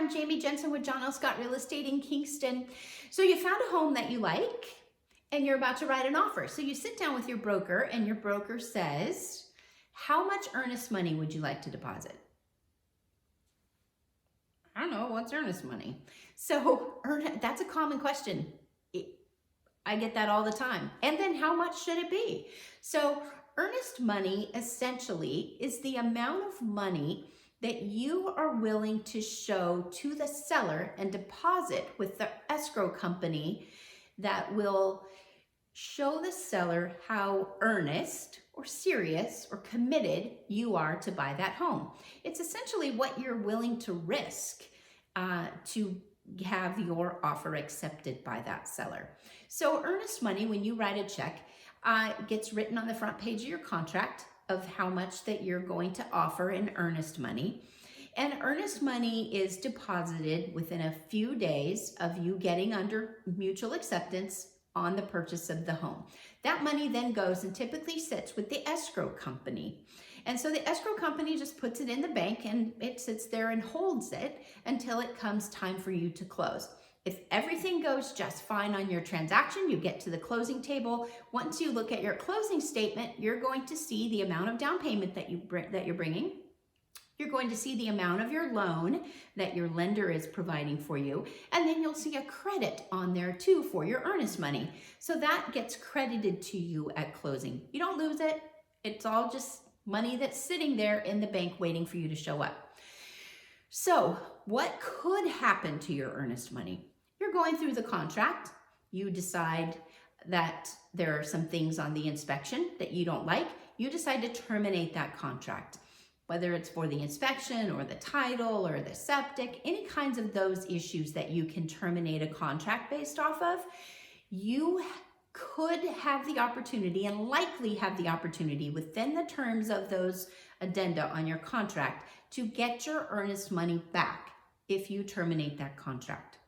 I'm Jamie Jensen with John L. Scott Real Estate in Kingston. So you found a home that you like and you're about to write an offer. So you sit down with your broker and your broker says, how much earnest money would you like to deposit? I don't know, what's earnest money? So that's a common question. I get that all the time. And then how much should it be? So earnest money essentially is the amount of money that you are willing to show to the seller and deposit with the escrow company that will show the seller how earnest or serious or committed you are to buy that home. It's essentially what you're willing to risk to have your offer accepted by that seller. So earnest money, when you write a check, gets written on the front page of your contract of how much that you're going to offer in earnest money. And earnest money is deposited within a few days of you getting under mutual acceptance on the purchase of the home. That money then goes and typically sits with the escrow company. And so the escrow company just puts it in the bank and it sits there and holds it until it comes time for you to close. If everything goes just fine on your transaction, you get to the closing table. Once you look at your closing statement, you're going to see the amount of down payment that you're bringing. You're going to see the amount of your loan that your lender is providing for you. And then you'll see a credit on there too for your earnest money. So that gets credited to you at closing. You don't lose it. It's all just money that's sitting there in the bank waiting for you to show up. So what could happen to your earnest money? You're going through the contract. You decide that there are some things on the inspection that you don't like. You decide to terminate that contract, whether it's for the inspection or the title or the septic, any kinds of those issues that you can terminate a contract based off of. You could have the opportunity and likely have the opportunity within the terms of those addenda on your contract to get your earnest money back if you terminate that contract.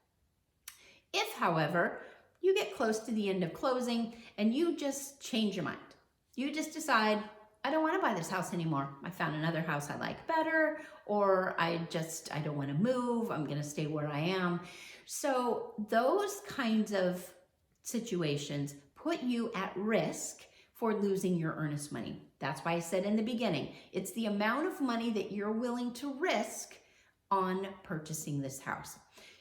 If, however, you get close to the end of closing and you just change your mind, you just decide, I don't want to buy this house anymore. I found another house I like better, or I don't want to move. I'm going to stay where I am. So those kinds of situations put you at risk for losing your earnest money. That's why I said in the beginning, it's the amount of money that you're willing to risk on purchasing this house.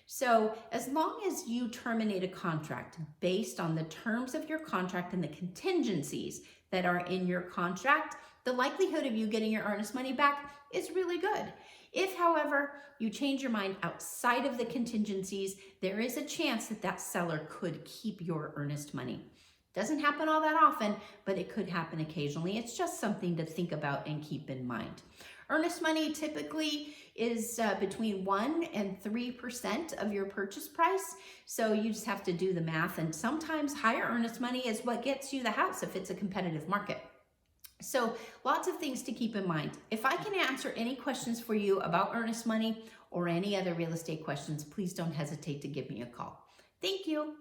So as long as you terminate a contract based on the terms of your contract and the contingencies that are in your contract, the likelihood of you getting your earnest money back is really good. If, however, you change your mind outside of the contingencies, there is a chance that that seller could keep your earnest money. Doesn't happen all that often, but it could happen occasionally. It's just something to think about and keep in mind. Earnest money typically is between 1% and 3% of your purchase price. So you just have to do the math. And sometimes higher earnest money is what gets you the house if it's a competitive market. So lots of things to keep in mind. If I can answer any questions for you about earnest money or any other real estate questions, please don't hesitate to give me a call. Thank you.